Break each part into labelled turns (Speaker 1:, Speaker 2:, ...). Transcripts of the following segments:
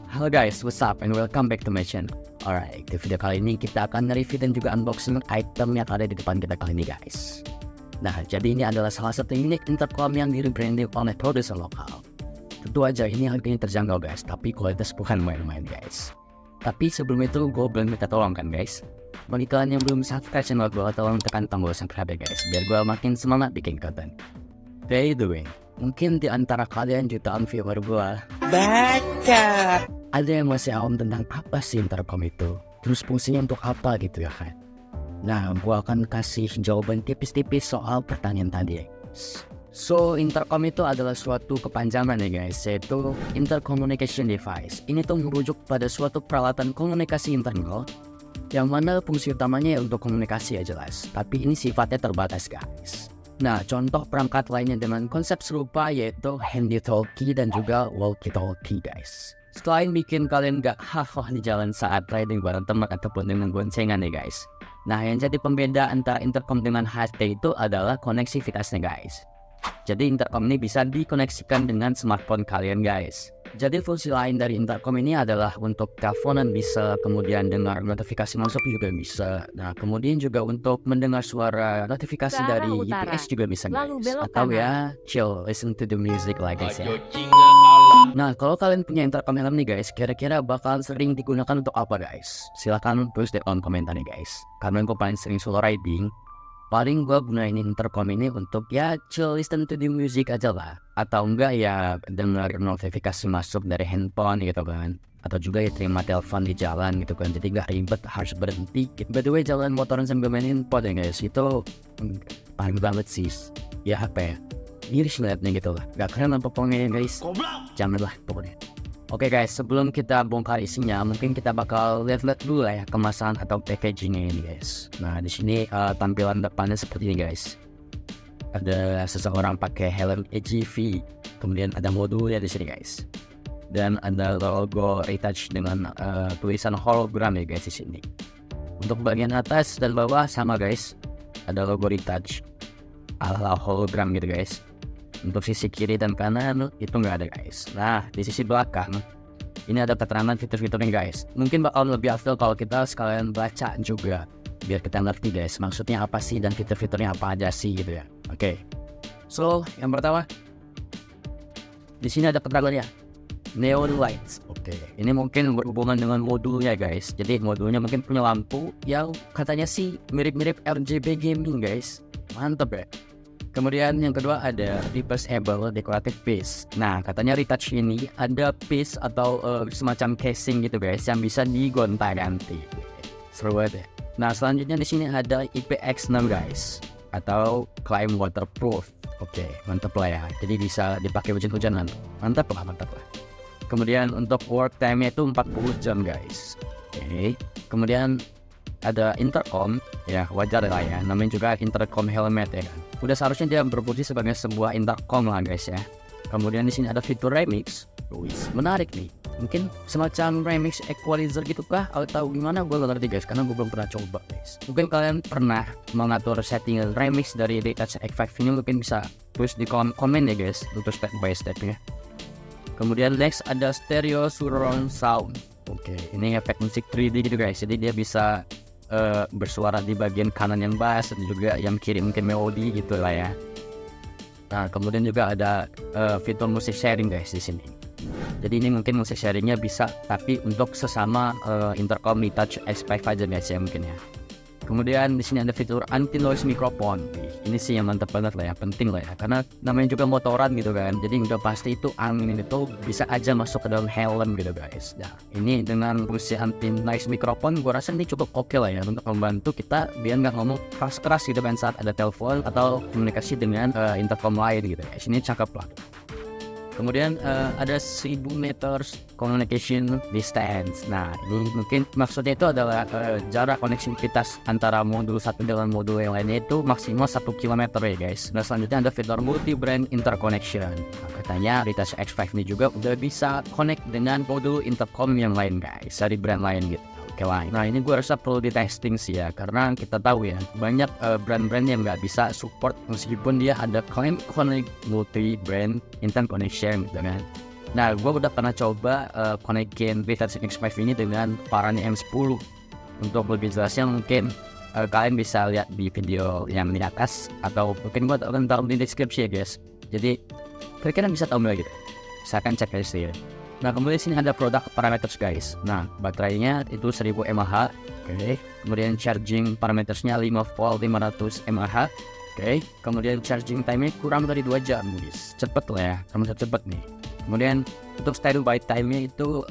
Speaker 1: Halo guys, what's up and welcome back to my channel. Alright, di video kali ini kita akan nge-review dan juga unboxing item yang ada di depan kita kali ini guys. Nah, jadi ini adalah salah satu unit intercom yang di-rebranding oleh produser lokal. Tentu aja ini harganya terjangkau guys, tapi kualitas bukan main-main guys. Tapi sebelum itu gue belum minta tolong kan guys. Bagi kalian yang belum subscribe channel gue, tolong tekan tombol subscribe guys, biar gue makin semangat bikin konten. By the way, mungkin di antara kalian jutaan viewer gue baca ada yang masih awam tentang apa sih intercom itu, terus fungsinya untuk apa gitu ya kan. Nah, gue akan kasih jawaban tipis-tipis soal pertanyaan tadi ya guys. So, intercom itu adalah suatu kepanjangan ya guys, yaitu intercommunication device. Ini tuh merujuk pada suatu peralatan komunikasi internal yang mana fungsi utamanya ya untuk komunikasi ya jelas, tapi ini sifatnya terbatas guys. Nah, contoh perangkat lainnya dengan konsep serupa yaitu handy-talkie dan juga walkie-talkie guys. Selain bikin kalian gak hafal di jalan saat riding bareng teman ataupun dengan goncengan nih guys. Nah, yang jadi pembeda antara intercom dengan HT itu adalah koneksivitasnya guys. Jadi intercom ini bisa dikoneksikan dengan smartphone kalian guys. Jadi fungsi lain dari intercom ini adalah untuk teleponan bisa, kemudian dengar notifikasi masuk juga bisa. Nah, kemudian juga untuk mendengar suara notifikasi dari UPS juga bisa guys. Atau ya chill, listen to the music like guys ya. Nah, kalau kalian punya intercom helm nih guys, kira-kira bakal sering digunakan untuk apa guys? Silahkan tulis di kolom komentar nih guys. Karena gue paling sering solo riding, paling gue gunain intercom ini untuk ya chill listen to the music aja lah. Atau enggak ya dengar notifikasi masuk dari handphone gitu kan. Atau juga ya terima telepon di jalan gitu kan. Jadi gak ribet harus berhenti. By the way, jalan motoran sambil main handphone ya guys, itu paling banget sih. Ya apa ya, miris ngeliatnya gitu lah. Gak keren apa pokoknya guys. Janganlah pokoknya. Oke guys, sebelum kita bongkar isinya, mungkin kita bakal lihat-lihat dulu lah ya kemasan atau packagingnya ini guys. Nah, di sini tampilan depannya seperti ini guys. Ada seseorang pakai helm AGV, kemudian ada modulnya di sini guys. Dan ada logo retouch dengan tulisan hologram ya guys di sini. Untuk bagian atas dan bawah sama guys, ada logo retouch ala hologram gitu guys. Untuk sisi kiri dan kanan itu nggak ada guys. Nah, di sisi belakang ini ada keterangan fitur-fiturnya guys. Mungkin bakal lebih afdol kalau kita sekalian baca juga, biar kita ngerti guys maksudnya apa sih dan fitur-fiturnya apa aja sih gitu ya. Oke. So, yang pertama di sini ada keterangannya, neon lights. Oke. Ini mungkin berhubungan dengan modulnya guys. Jadi modulnya mungkin punya lampu yang katanya sih mirip-mirip RGB gaming guys. Mantap ya. Kemudian yang kedua ada reversible decorative piece. Nah, katanya retouch ini ada piece atau semacam casing gitu guys yang bisa digonta-ganti. Seru banget ya. Nah, selanjutnya di sini ada IPX6 guys atau climb waterproof. Oke, mantap lah ya. Jadi bisa dipakai hujan-hujanan. Mantap lah. Kemudian untuk work time-nya itu 40 jam guys. Oke. Kemudian ada intercom, ya wajar lah ya, namanya juga intercom helmet ya kan. Udah seharusnya dia berfungsi sebagai sebuah intercom lah guys ya. Kemudian di sini ada fitur remix. Menarik nih. Mungkin semacam remix equalizer gitu kah? Atau gimana? Gue gak ngerti guys, karena gue belum pernah coba guys. Mungkin kalian pernah mengatur setting remix dari Retouch X5 ini, mungkin bisa tulis di kolom komen ya guys untuk step by stepnya. Kemudian next ada stereo surround sound. Oke, ini efek musik 3D gitu guys. Jadi dia bisa bersuara di bagian kanan yang bass dan juga yang kiri mungkin melodi gitu lah ya. Nah, kemudian juga ada fitur musik sharing guys di sini. Jadi ini mungkin musik sharingnya bisa, tapi untuk sesama intercom Retouch X5 aja guys ya mungkin ya. Kemudian di sini ada fitur anti noise microphone. Ini sih yang mantap banget lah ya, penting lah ya, karena namanya juga motoran gitu kan. Jadi udah pasti itu angin itu bisa aja masuk ke dalam helm gitu guys. Nah, ini dengan fungsi anti noise microphone, gua rasa ini cukup oke lah ya untuk membantu kita biar nggak ngomong keras-keras gitu kan saat ada telepon atau komunikasi dengan intercom lain gitu guys. Ini cakep lah. Kemudian ada 1000 meter communication distance. Nah, ini mungkin maksudnya itu adalah jarak koneksivitas antara modul satu dengan modul yang lainnya itu maksimal 1 km ya guys. Dan selanjutnya ada fitur multi-brand interconnection. Nah, katanya Retouch X5 ini juga udah bisa connect dengan modul intercom yang lain guys, dari brand lain gitu. Lain. Nah, ini gue rasa perlu di testing sih ya, karena kita tahu ya banyak brand-brand yang nggak bisa support meskipun dia ada claim connect multi brand interconnection gitu kan. Nah, gue udah pernah coba konekin Retouch X5 ini dengan Parani M10. Untuk lebih jelasnya mungkin kalian bisa lihat di video yang di atas, atau mungkin gue akan taruh di deskripsi ya guys. Jadi kira-kira bisa tahu gitu. Silahkan cek aja ya. Nah, kemudian sini ada produk parameters guys. Nah, baterainya itu 1000 mAh. Oke. Kemudian charging parametersnya 5 volt 500 mAh. Oke. Kemudian charging time-nya kurang dari 2 jam guys. Cepet lah ya, termasuk cepet nih. Kemudian untuk standby time-nya itu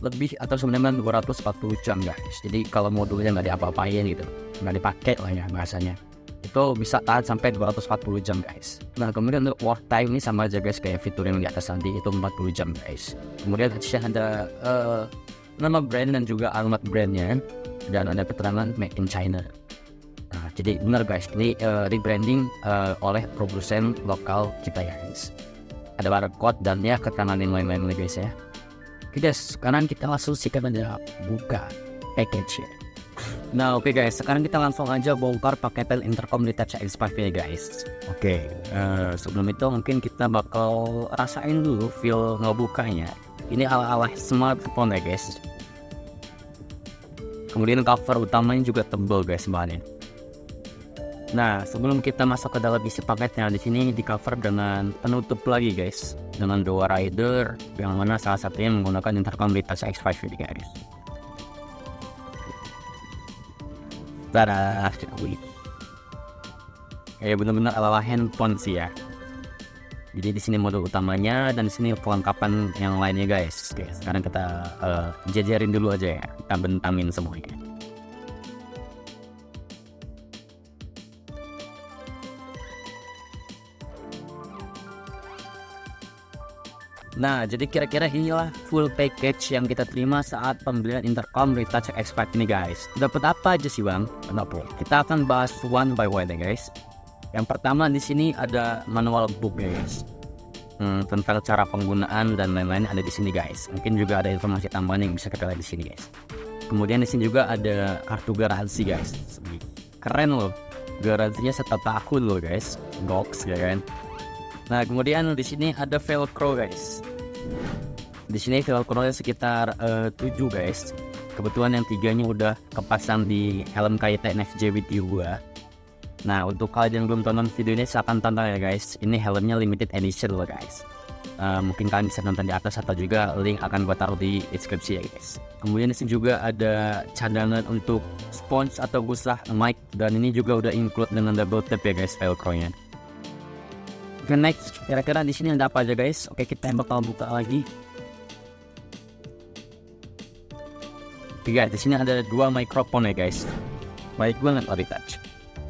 Speaker 1: lebih atau sebenarnya 240 jam guys. Jadi kalau modulnya nggak diapa-apain gitu, nggak dipakai lah ya bahasanya, itu bisa tahan sampai 240 jam guys. Nah, kemudian untuk work time ini sama aja guys kayak fitur yang di atas nanti, itu 40 jam guys. Kemudian ada nama brand dan juga alamat brandnya, dan ada keterangan made in China. Nah, jadi benar guys, ini rebranding oleh produsen lokal kita ya guys. Ada barcode dan ya keterangan yang lain-lain guys ya. Oke guys, sekarang kita langsung sikat aja buka package-nya. Nah oke guys, sekarang kita langsung aja bongkar paketan intercom Retouch X5 ya guys. Oke, sebelum itu mungkin kita bakal rasain dulu feel ngebukanya. Ini ala-ala smartphone ya guys. Kemudian cover utamanya juga tebal guys bahannya. Nah, sebelum kita masuk ke dalam isi paketnya, di sini di cover dengan penutup lagi guys, dengan dua rider, yang mana salah satunya menggunakan intercom Retouch X5 ini guys. Tada, kayak benar-benar ala handphone sih ya. Jadi di sini mode utamanya dan di sini perlengkapan yang lainnya guys. Oke, sekarang kita jajarin dulu aja ya, kita bentangin semuanya. Nah, jadi kira-kira inilah full package yang kita terima saat pembelian intercom Retouch X5 ini guys. Dapat apa aja sih bang? Kenapa? Kita akan bahas one by one ya guys. Yang pertama di sini ada manual book ya guys. Tentang cara penggunaan dan lain-lain ada di sini guys. Mungkin juga ada informasi tambahan yang bisa kita lihat di sini guys. Kemudian di sini juga ada kartu garansi guys. Keren loh. Garansinya 1 tahun loh guys. Box ya kan. Nah, kemudian di sini ada velcro guys. Di sini velcro-nya sekitar 7 guys. Kebetulan yang 3-nya udah kepasang di helm KYT NFJ WT gua. Nah, untuk kalian yang belum tonton video ini silahkan tonton ya guys. Ini helmnya limited edition loh guys. Mungkin kalian bisa nonton di atas atau juga link akan gua taruh di deskripsi ya guys. Kemudian di sini juga ada cadangan untuk sponge atau guslah mic, dan ini juga udah include dengan double tap ya guys velcro-nya. Oke, next, kira-kira di sini ada apa aja guys? Oke, kita bakal buka lagi. Oke guys, di sini ada 2 mikrofon ya guys. Baik banget Retouch.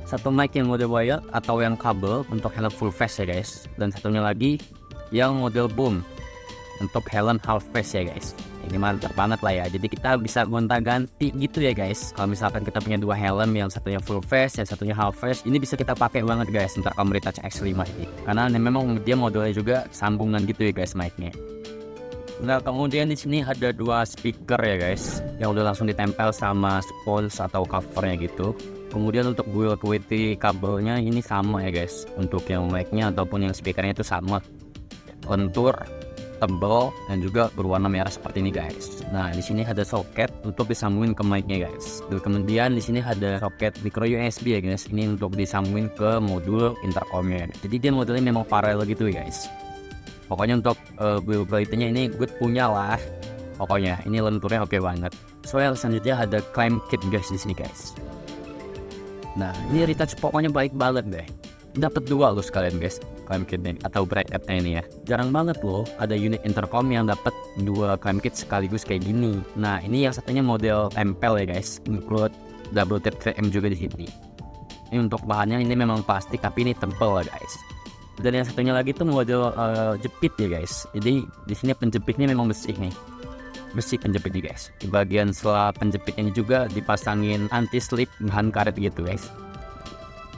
Speaker 1: Satu mic yang mode wire atau yang kabel untuk helm full face ya guys, dan satunya lagi yang model boom untuk helm half face ya guys. Ini mantap banget lah ya. Jadi kita bisa gonta-ganti gitu ya guys. Kalau misalkan kita punya 2 helm, yang satunya full face, yang satunya half face, ini bisa kita pakai banget guys intercom Retouch X5 ini. Karena memang dia modelnya juga sambungan gitu ya guys mic-nya. Nah, kemudian di sini ada 2 speaker ya guys, yang udah langsung ditempel sama spons atau covernya gitu. Kemudian untuk build quality kabelnya ini sama ya guys. Untuk yang mic-nya ataupun yang speakernya itu sama. Kontur tebal dan juga berwarna merah seperti ini guys. Nah, di sini ada soket untuk disambungin ke mic-nya guys. Dan kemudian di sini ada soket micro USB ya guys. Ini untuk disambungin ke modul intercomnya. Jadi dia modelnya memang paralel gitu ya guys. Pokoknya untuk build quality-nya ini good punya lah. Pokoknya ini lenturnya oke banget. So yang selanjutnya ada clamp kit guys di sini guys. Nah, ini Retouch pokoknya baik banget deh. Dapat 2 loh sekalian guys clamp kit ini atau bracket-nya ini ya. Jarang banget loh ada unit intercom yang dapat 2 clamp kit sekaligus kayak gini. Nah, ini yang satunya model tempel ya guys, include double tap 3M juga di sini. Ini untuk bahannya ini memang plastik tapi ini tebal ya guys. Dan yang satunya lagi tuh model jepit ya guys. Jadi di sini penjepitnya memang besi nih. Besi penjepitnya guys. Di bagian setelah penjepitnya juga dipasangin anti slip bahan karet gitu guys.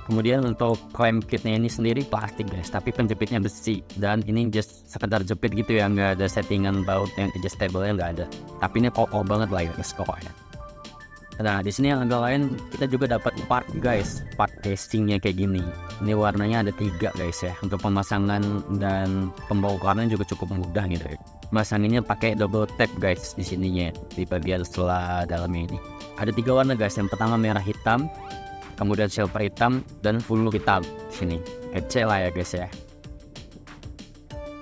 Speaker 1: Kemudian untuk clamp kitnya ini sendiri plastik guys, tapi penjepitnya besi, dan ini just sekedar jepit gitu ya, nggak ada settingan baut yang adjustable-nya nggak ada. Tapi ini kokoh banget lah ya guys pokoknya. Nah, di sini yang agak lain kita juga dapat part guys, part casingnya kayak gini. Ini warnanya ada 3 guys ya. Untuk pemasangan dan pembongkarannya juga cukup mudah gitu ya. masanginnya pakai double tap guys di sininya, di bagian setelah dalamnya ini. Ada 3 warna guys. Yang pertama merah hitam, kemudian silver hitam, dan full hitam di sini. Kece lah ya guys ya.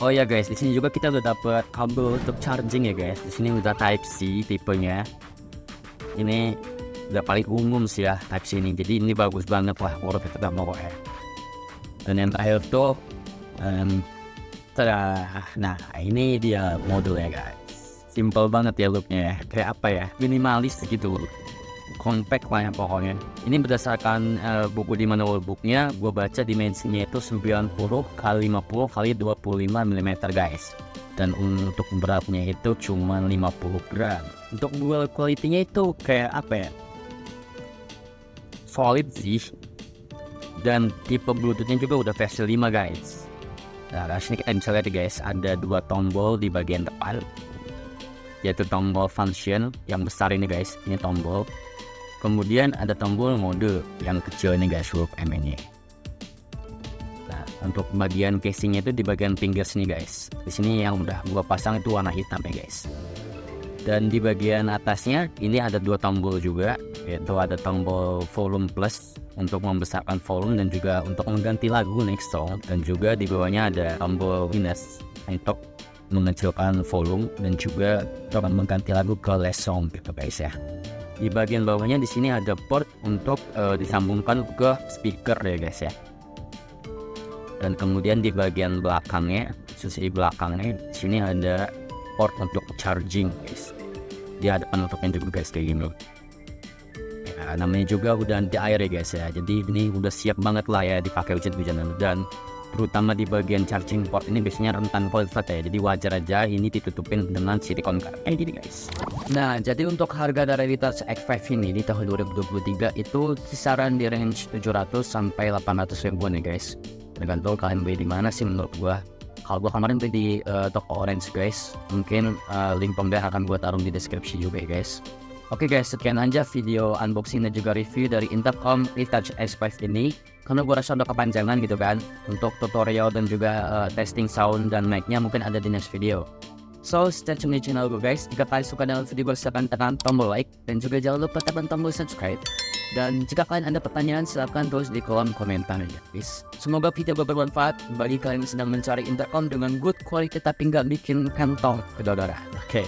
Speaker 1: Oh ya guys, di sini juga kita udah dapat kabel untuk charging ya guys. Di sini udah Type C tipenya. Ini udah paling umum sih ya Type C ini. Jadi ini bagus banget lah, worth it banget pokoknya. Dan yang terakhir tuh nah ini dia modulnya guys. Simple banget ya looknya ya. Kayak apa ya, minimalis gitu, compact lah ya pokoknya. Ini berdasarkan buku di manual booknya, gue baca dimensinya itu 90 x 50 x 25 mm guys. Dan untuk beratnya itu cuma 50 gram. Untuk build quality-nya itu kayak apa ya, solid sih. Dan tipe bluetoothnya juga udah versi 5 guys. Nah sini kita bisa lihat guys, ada 2 tombol di bagian depan, yaitu tombol function yang besar ini guys, ini tombol. Kemudian ada tombol mode yang kecil ini guys, huruf M ini. Nah untuk bagian casingnya itu di bagian pinggir sini guys. Di sini yang udah gua pasang itu warna hitam ya guys. Dan di bagian atasnya ini ada 2 tombol juga, yaitu ada tombol volume plus untuk membesarkan volume dan juga untuk mengganti lagu next song, dan juga di bawahnya ada tombol minus untuk mengecilkan volume dan juga untuk mengganti lagu ke last song gitu guys ya. Di bagian bawahnya di sini ada port untuk disambungkan ke speaker ya guys ya. Dan kemudian di bagian belakangnya, sisi belakangnya di sini ada port untuk charging guys. Dia ada penutupnya juga guys kayak gini. Ya, namanya juga udah anti air ya guys ya. Jadi ini udah siap banget lah ya dipakai hujan-hujanan. Dan terutama di bagian charging port ini biasanya rentan voltage ya. Jadi wajar aja ini ditutupin dengan silikon kayak gini guys. Nah jadi untuk harga dari Retouch X5 ini di tahun 2023 itu kisaran di range 700 sampai 800 ribuan ya guys. Tergantung kalian beli di mana sih menurut gua. Kalau gua kemarin beli di toko Orange guys. Mungkin link pembelian akan gua taruh di deskripsi juga ya guys. Oke guys, sekian aja video unboxing dan juga review dari Intercom Retouch X5 ini. Karena gue rasa udah kepanjangan gitu kan. Untuk tutorial dan juga testing sound dan mic-nya mungkin ada di next video. So, stay tune di channel gue guys. Jika kalian suka dengan video gue, silahkan tekan tombol like. Dan juga jangan lupa tekan tombol subscribe. Dan jika kalian ada pertanyaan, silahkan tulis di kolom komentar ya guys. Semoga video gue bermanfaat bagi kalian yang sedang mencari intercom dengan good quality tapi nggak bikin kantong kedodora. Oke.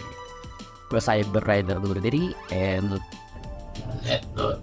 Speaker 1: Gue Cyber Rider dulu diri and let's go.